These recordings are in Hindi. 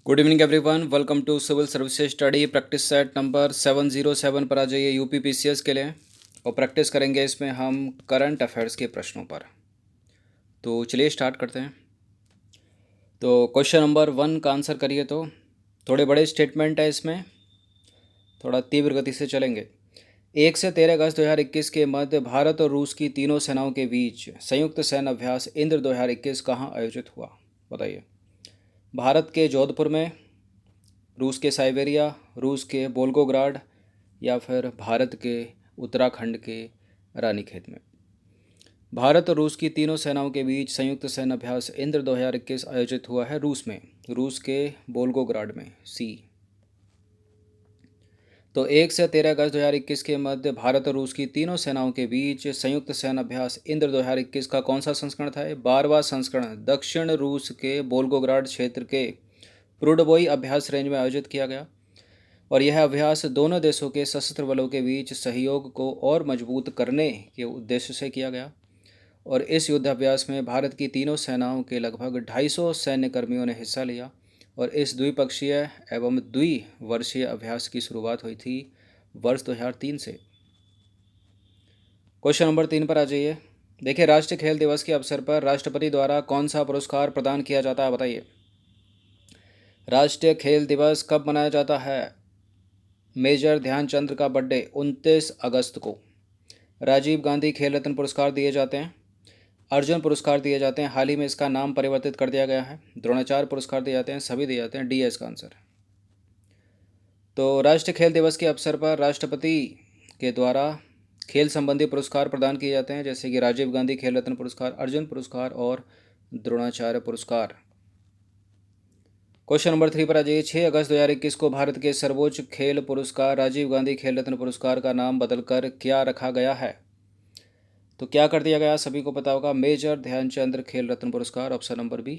Good evening everyone, welcome to civil services study practice set number 707 पर आ जाइए यूपी पीसीएस के लिए। और प्रैक्टिस करेंगे इसमें हम करंट अफेयर्स के प्रश्नों पर। तो चलिए स्टार्ट करते हैं। तो क्वेश्चन नंबर 1 का आंसर करिए। तो थोड़े बड़े स्टेटमेंट है इसमें, थोड़ा तीव्र गति से चलेंगे। 1 से 13 अगस्त 2021 के मध्य भारत और रूस की तीनों सेनाओं के बीच संयुक्त सैन्य अभ्यास इंद्र 2021 कहाँ आयोजित हुआ? बताइए। भारत के जोधपुर में, रूस के साइबेरिया, रूस के वोल्गोग्राड, या फिर भारत के उत्तराखंड के रानीखेत में। भारत और रूस की तीनों सेनाओं के बीच संयुक्त सैन्य अभ्यास इंद्र 2021 आयोजित हुआ है रूस में, रूस के वोल्गोग्राड में, सी। तो 1 से 13 अगस्त 2021 के मध्य भारत और रूस की तीनों सेनाओं के बीच संयुक्त सैन्य अभ्यास इंद्र 2021 का कौन सा संस्करण था? 12वां संस्करण दक्षिण रूस के वोल्गोग्राड क्षेत्र के प्रुडबोई अभ्यास रेंज में आयोजित किया गया। और यह अभ्यास दोनों देशों के सशस्त्र बलों के बीच सहयोग को और मजबूत करने के उद्देश्य से किया गया। और इस युद्धाभ्यास में भारत की तीनों सेनाओं के लगभग 250 सैन्य कर्मियों ने हिस्सा लिया। और इस द्विपक्षीय एवं द्विवर्षीय अभ्यास की शुरुआत हुई थी वर्ष 2003 से। क्वेश्चन नंबर 3 पर आ जाइए। देखिए, राष्ट्रीय खेल दिवस के अवसर पर राष्ट्रपति द्वारा कौन सा पुरस्कार प्रदान किया जाता है? बताइए। राष्ट्रीय खेल दिवस कब मनाया जाता है? मेजर ध्यानचंद का बर्थडे 29 अगस्त को। राजीव गांधी खेल रत्न पुरस्कार दिए जाते हैं, अर्जुन पुरस्कार दिए जाते हैं, हाल ही में इसका नाम परिवर्तित कर दिया गया है, द्रोणाचार्य पुरस्कार दिए जाते हैं, सभी दिए जाते हैं, डी है इसका आंसर। तो राष्ट्रीय खेल दिवस के अवसर पर राष्ट्रपति के द्वारा खेल संबंधी पुरस्कार प्रदान किए जाते हैं, जैसे कि राजीव गांधी खेल रत्न पुरस्कार, अर्जुन पुरस्कार और द्रोणाचार्य पुरस्कार। क्वेश्चन नंबर 3 पर आ जाइए। 6 अगस्त 2021 को भारत के सर्वोच्च खेल पुरस्कार राजीव गांधी खेल रत्न पुरस्कार का नाम बदलकर क्या रखा गया है? तो क्या कर दिया गया, सभी को पता होगा, मेजर ध्यानचंद खेल रत्न पुरस्कार, ऑप्शन नंबर बी।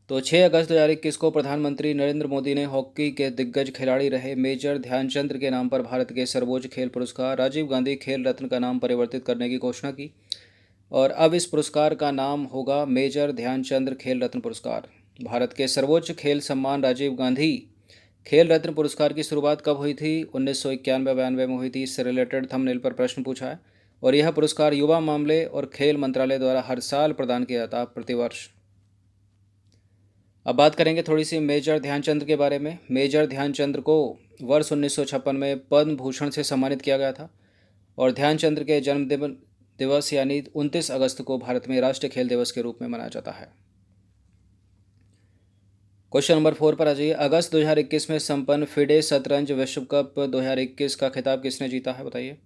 तो 6 अगस्त 2021 को प्रधानमंत्री नरेंद्र मोदी ने हॉकी के दिग्गज खिलाड़ी रहे मेजर ध्यानचंद के नाम पर भारत के सर्वोच्च खेल पुरस्कार राजीव गांधी खेल रत्न का नाम परिवर्तित करने की घोषणा की। और अब इस पुरस्कार का नाम होगा मेजर ध्यानचंद खेल रत्न पुरस्कार। भारत के सर्वोच्च खेल सम्मान राजीव गांधी खेल रत्न पुरस्कार की शुरुआत कब हुई थी? 1991-92 में हुई थी। इससे रिलेटेड थंबनेल पर प्रश्न पूछा है। और यह पुरस्कार युवा मामले और खेल मंत्रालय द्वारा हर साल प्रदान किया जाता है, प्रतिवर्ष। अब बात करेंगे थोड़ी सी मेजर ध्यानचंद के बारे में। मेजर ध्यानचंद को वर्ष 1956 में पद्म भूषण से सम्मानित किया गया था। और ध्यानचंद के जन्म दिवस यानी 29 अगस्त को भारत में राष्ट्रीय खेल दिवस के रूप में मनाया जाता है। क्वेश्चन नंबर 4 पर आ जाइए। अगस्त 2021 में संपन्न फिडे शतरंज विश्व कप 2021 का खिताब किसने जीता है? बताइए।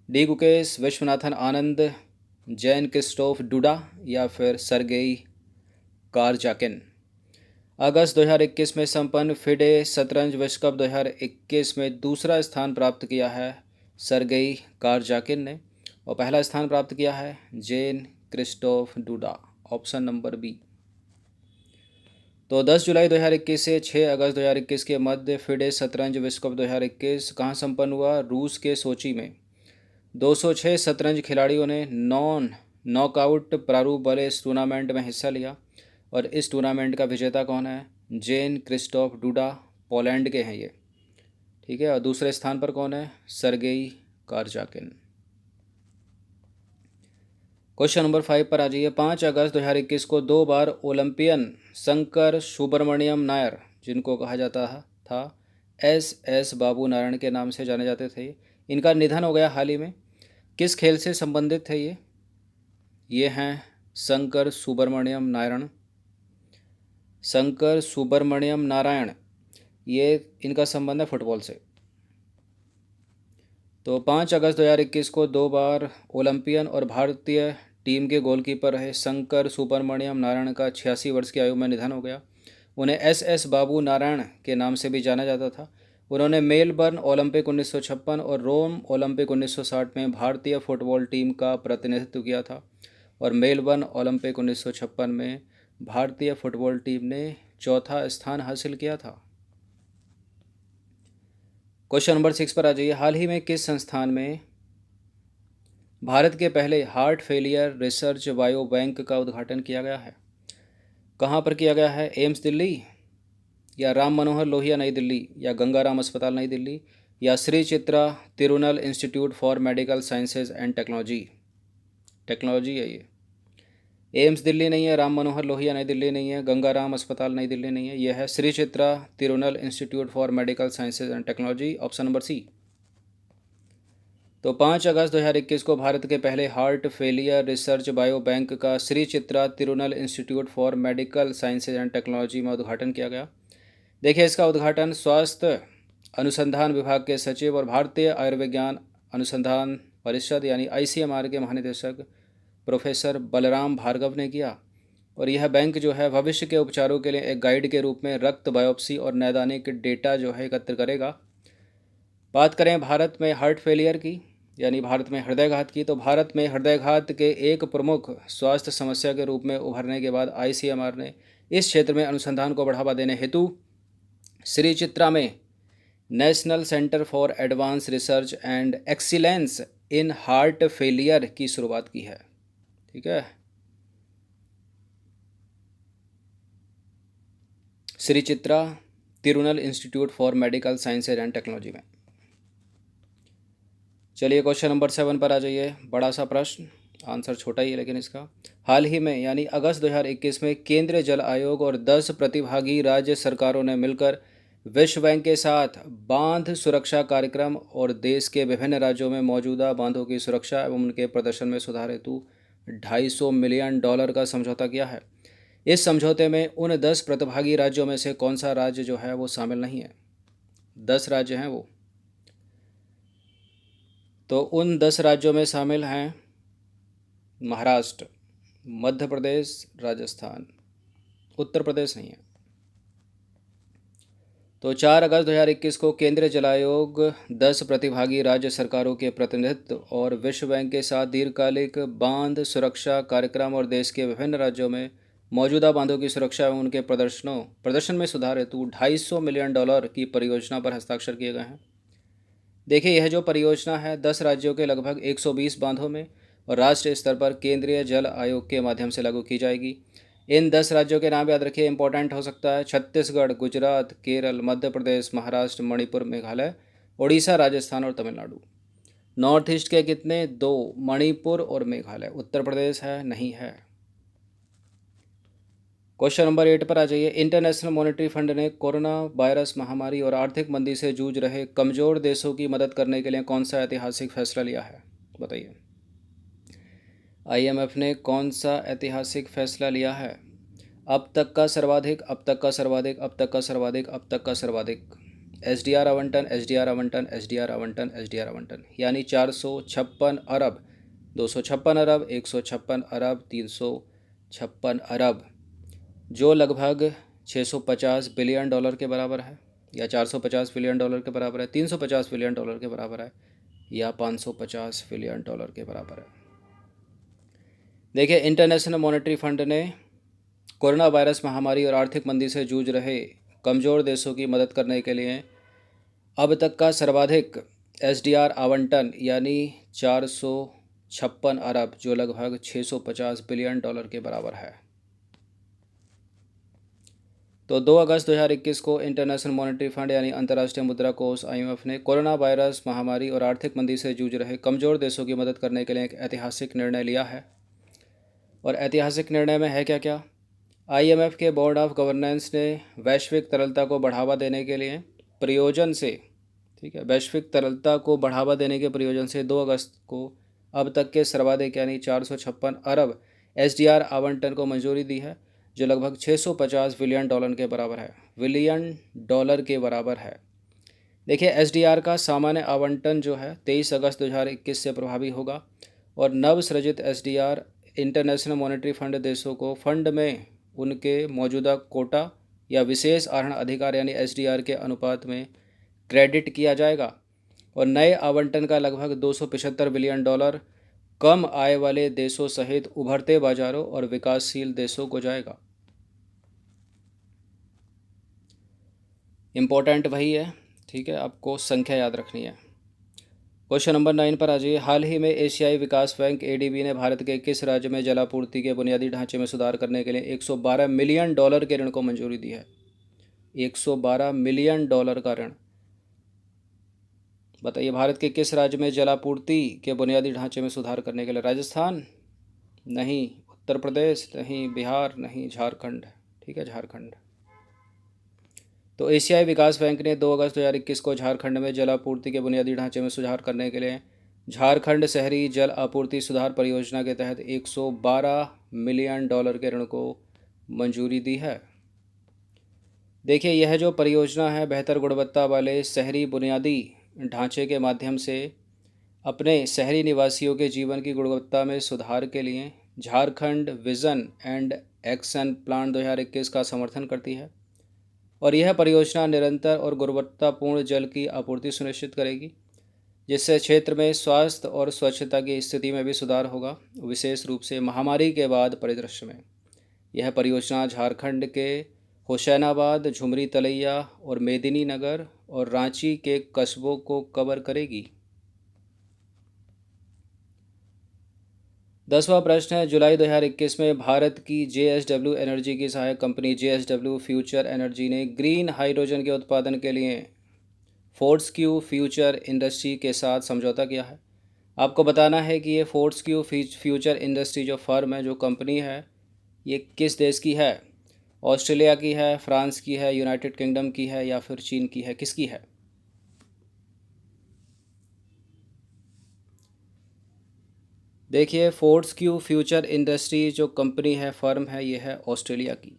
D Gukesh, Viswanathan Anand, Jain Krzysztof Duda, या फिर सरगेई कारजाकिन। अगस्त 2021 में संपन्न फिडे शतरंज विश्व कप 2021 में दूसरा स्थान प्राप्त किया है सरगेई कारजाकिन ने, और पहला स्थान प्राप्त किया है Jan Krzysztof Duda, option number B. तो 10 जुलाई 2021 से 6 अगस्त 2021 के मध्य फिडे शतरंज विश्व कप 2021 कहाँ संपन्न हुआ? रूस के सोची में। 206 शतरंज खिलाड़ियों ने नॉकआउट प्रारूप वाले इस टूर्नामेंट में हिस्सा लिया। और इस टूर्नामेंट का विजेता कौन है? जैन क्रिस्टोफ डुडा, पोलैंड के हैं ये, ठीक है। और दूसरे स्थान पर कौन है? सरगेई कारजाकिन। क्वेश्चन नंबर 5 पर आ जाइए। 5 अगस्त 2021 को 2 बार ओलंपियन शंकर सुब्रमण्यम नायर, जिनको कहा जाता था एस बाबू नारायण के नाम से जाने जाते थे, इनका निधन हो गया हाल ही में। किस खेल से संबंधित थे ये हैं शंकर सुब्रमण्यम नारायण। शंकर सुब्रमण्यम नारायण, ये इनका संबंध है फुटबॉल से। तो 5 अगस्त 2021 को 2 बार ओलंपियन और भारतीय टीम के गोलकीपर रहे शंकर सुब्रमण्यम नारायण का 86 वर्ष की आयु में निधन हो गया। उन्हें एस बाबू नारायण के नाम से भी जाना जाता था। उन्होंने मेलबर्न ओलंपिक 1956 और रोम ओलंपिक 1960 में भारतीय फुटबॉल टीम का प्रतिनिधित्व किया था। और मेलबर्न ओलंपिक 1956 में भारतीय फुटबॉल टीम ने चौथा स्थान हासिल किया था। क्वेश्चन नंबर 6 पर आ जाइए। हाल ही में किस संस्थान में भारत के पहले heart failure research bio bank का उद्घाटन किया गया है? कहाँ पर किया गया है? एम्स दिल्ली, या राम मनोहर लोहिया नई दिल्ली, या गंगाराम अस्पताल नई दिल्ली, या Shri Chitra Tirunal institute for medical sciences and technology. Technology है ये। एम्स दिल्ली नहीं है, राम मनोहर लोहिया नई दिल्ली नहीं है, गंगाराम अस्पताल नई दिल्ली नहीं है, यह है Shri Chitra Tirunal institute for medical sciences and technology, option number C. तो 5 अगस्त 2021 को भारत के पहले heart failure research bio bank का Shri Chitra Tirunal institute for medical sciences and technology में उद्घाटन किया गया। देखिए, इसका उद्घाटन स्वास्थ्य अनुसंधान विभाग के सचिव और भारतीय आयुर्विज्ञान अनुसंधान परिषद यानी ICMR के महानिदेशक प्रोफेसर बलराम भार्गव ने किया। और यह बैंक जो है भविष्य के उपचारों के लिए एक गाइड के रूप में रक्त बायोप्सी और नैदानिक डेटा जो है एकत्र करेगा। बात करें भारत में हार्ट फेलियर की यानी भारत में हृदयघात की, तो भारत में हृदयघात के एक प्रमुख स्वास्थ्य समस्या के रूप में उभरने के बाद ICMR ने इस क्षेत्र में अनुसंधान को बढ़ावा देने हेतु श्री चित्रा में national centre for advance research and excellence in heart failure की शुरुआत की है। ठीक है, Shri Chitra Tirunal institute for medical sciences and technology में। चलिए क्वेश्चन नंबर 7 पर आ जाइए। बड़ा सा प्रश्न, आंसर छोटा ही है लेकिन इसका। हाल ही में यानी अगस्त 2021 में केंद्रीय जल आयोग और 10 प्रतिभागी राज्य सरकारों ने मिलकर विश्व बैंक के साथ बांध सुरक्षा कार्यक्रम और देश के विभिन्न राज्यों में मौजूदा बांधों की सुरक्षा एवं उनके प्रदर्शन में सुधार हेतु $250 मिलियन का समझौता किया है। इस समझौते में उन 10 प्रतिभागी राज्यों में से कौन सा राज्य जो है वो शामिल नहीं है? 10 राज्य हैं वो। तो उन 10 राज्यों में शामिल हैं महाराष्ट्र, मध्य प्रदेश, राजस्थान, उत्तर प्रदेश नहीं है। तो 4 अगस्त 2021 को केंद्रीय जल आयोग 10 प्रतिभागी राज्य सरकारों के प्रतिनिधित्व और विश्व बैंक के साथ दीर्घकालिक बांध सुरक्षा कार्यक्रम और देश के विभिन्न राज्यों में मौजूदा बांधों की सुरक्षा एवं उनके प्रदर्शन में सुधार हेतु $250 मिलियन की परियोजना पर हस्ताक्षर किए गए हैं। देखिए, यह जो परियोजना है 10 राज्यों के लगभग 120 बांधों में और राष्ट्रीय स्तर पर केंद्रीय जल आयोग के माध्यम से लागू की जाएगी। इन 10 राज्यों के नाम याद रखिए, इंपॉर्टेंट हो सकता है। छत्तीसगढ़, गुजरात, केरल, मध्य प्रदेश, महाराष्ट्र, मणिपुर, मेघालय, उड़ीसा, राजस्थान और तमिलनाडु। नॉर्थ ईस्ट के कितने? 2, मणिपुर और मेघालय। उत्तर प्रदेश है? नहीं है। क्वेश्चन नंबर 8 पर आ जाइए। इंटरनेशनल मॉनेटरी फंड ने कोरोना वायरस महामारी और आर्थिक मंदी से जूझ रहे कमज़ोर देशों की मदद करने के लिए कौन सा ऐतिहासिक फैसला लिया है? बताइए। IMF ने कौन सा ऐतिहासिक फैसला लिया है? अब तक का सर्वाधिक, अब तक का सर्वाधिक, अब तक का सर्वाधिक, अब तक का सर्वाधिक SDR आवंटन, SDR आवंटन, SDR आवंटन, SDR आवंटन, यानी 456 अरब, 256 अरब, 156 अरब, 356 अरब, जो लगभग $650 बिलियन के बराबर है, या $450 बिलियन के बराबर है, $350 बिलियन के बराबर है, या $550 बिलियन के बराबर है। देखिए, इंटरनेशनल मॉनेटरी फंड ने कोरोना वायरस महामारी और आर्थिक मंदी से जूझ रहे कमज़ोर देशों की मदद करने के लिए अब तक का सर्वाधिक SDR आवंटन यानी 456 अरब, जो लगभग $650 बिलियन के बराबर है। तो 2 अगस्त 2021 को इंटरनेशनल मॉनेटरी फंड यानी अंतर्राष्ट्रीय मुद्रा कोष IMF ने कोरोना वायरस महामारी और आर्थिक मंदी से जूझ रहे कमज़ोर देशों की मदद करने के लिए एक ऐतिहासिक निर्णय लिया है। और ऐतिहासिक निर्णय में है क्या क्या? IMF के बोर्ड ऑफ गवर्नेंस ने वैश्विक तरलता को बढ़ावा देने के लिए प्रयोजन से, ठीक है, वैश्विक तरलता को बढ़ावा देने के प्रयोजन से 2 अगस्त को अब तक के सर्वाधिक यानी 456 अरब SDR आवंटन को मंजूरी दी है, जो लगभग $650 बिलियन के बराबर है, बिलियन डॉलर के बराबर है। देखिए, SDR का सामान्य आवंटन जो है 23 अगस्त 2021 से प्रभावी होगा और नव सृजित SDR इंटरनेशनल मॉनेटरी फंड देशों को फंड में उनके मौजूदा कोटा या विशेष आहरण अधिकार यानी SDR के अनुपात में क्रेडिट किया जाएगा और नए आवंटन का लगभग $275 बिलियन कम आय वाले देशों सहित उभरते बाजारों और विकासशील देशों को जाएगा। इम्पोर्टेंट वही है, ठीक है, आपको संख्या याद रखनी है। क्वेश्चन नंबर 9 पर आ जाइए। हाल ही में एशियाई विकास बैंक एडीबी ने भारत के किस राज्य में जलापूर्ति के बुनियादी ढांचे में सुधार करने के लिए 112 मिलियन डॉलर के ऋण को मंजूरी दी है? 112 मिलियन डॉलर का ऋण। बताइए, भारत के किस राज्य में जलापूर्ति के बुनियादी ढांचे में सुधार करने के लिए? राजस्थान नहीं, उत्तर प्रदेश नहीं, बिहार नहीं, झारखंड। ठीक है, झारखंड। तो एशियाई विकास बैंक ने 2 अगस्त 2021 को झारखंड में जलापूर्ति के बुनियादी ढांचे में सुधार करने के लिए झारखंड शहरी जल आपूर्ति सुधार परियोजना के तहत 112 मिलियन डॉलर के ऋण को मंजूरी दी है। देखिए, यह जो परियोजना है बेहतर गुणवत्ता वाले शहरी बुनियादी ढांचे के माध्यम से अपने शहरी निवासियों के जीवन की गुणवत्ता में सुधार के लिए Jharkhand vision and action plan 2021 का समर्थन करती है और यह परियोजना निरंतर और गुणवत्तापूर्ण जल की आपूर्ति सुनिश्चित करेगी, जिससे क्षेत्र में स्वास्थ्य और स्वच्छता की स्थिति में भी सुधार होगा, विशेष रूप से महामारी के बाद परिदृश्य में। यह परियोजना झारखंड के होशंगाबाद, झुमरी तलैया और मेदिनीनगर और रांची के कस्बों को कवर करेगी। 10वां प्रश्न है, जुलाई 2021 में भारत की जेएसडब्ल्यू एनर्जी की सहायक कंपनी जेएसडब्ल्यू फ्यूचर एनर्जी ने ग्रीन हाइड्रोजन के उत्पादन के लिए फोर्टस्क्यू फ्यूचर इंडस्ट्री के साथ समझौता किया है। आपको बताना है कि ये फोर्टस्क्यू फ्यूचर इंडस्ट्री जो फर्म है, जो कंपनी है, ये किस देश की है? ऑस्ट्रेलिया की है, फ्रांस की है, यूनाइटेड किंगडम की है या फिर चीन की है? किसकी है? देखिए, फोर्टस्क्यू फ्यूचर इंडस्ट्री जो कंपनी है, फर्म है, ये है ऑस्ट्रेलिया की।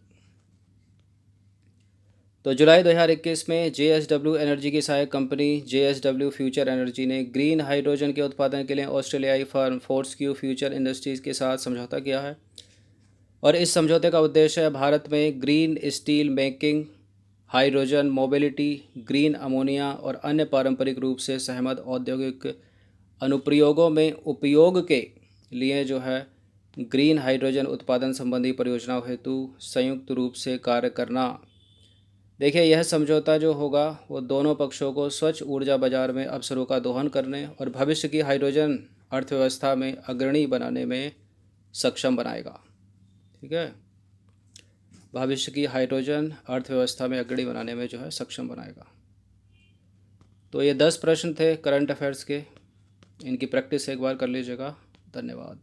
तो जुलाई 2021 में जेएसडब्ल्यू एनर्जी की सहायक कंपनी जेएसडब्ल्यू फ्यूचर एनर्जी ने ग्रीन हाइड्रोजन के उत्पादन के लिए ऑस्ट्रेलियाई फर्म फोर्टस्क्यू फ्यूचर इंडस्ट्रीज़ के साथ समझौता किया है और इस समझौते का उद्देश्य है भारत में green steel making, hydrogen mobility, green ammonia और अन्य पारंपरिक रूप से सहमत औद्योगिक अनुप्रयोगों में उपयोग के लिए जो है ग्रीन हाइड्रोजन उत्पादन संबंधी परियोजनाओं हेतु संयुक्त रूप से कार्य करना। देखिए, यह समझौता जो होगा वो दोनों पक्षों को स्वच्छ ऊर्जा बाजार में अवसरों का दोहन करने और भविष्य की हाइड्रोजन अर्थव्यवस्था में अग्रणी बनाने में सक्षम बनाएगा। ठीक है, भविष्य की हाइड्रोजन अर्थव्यवस्था में अग्रणी बनाने में जो है सक्षम बनाएगा। तो ये 10 प्रश्न थे करंट अफेयर्स के, इनकी प्रैक्टिस एक बार कर लीजिएगा। धन्यवाद।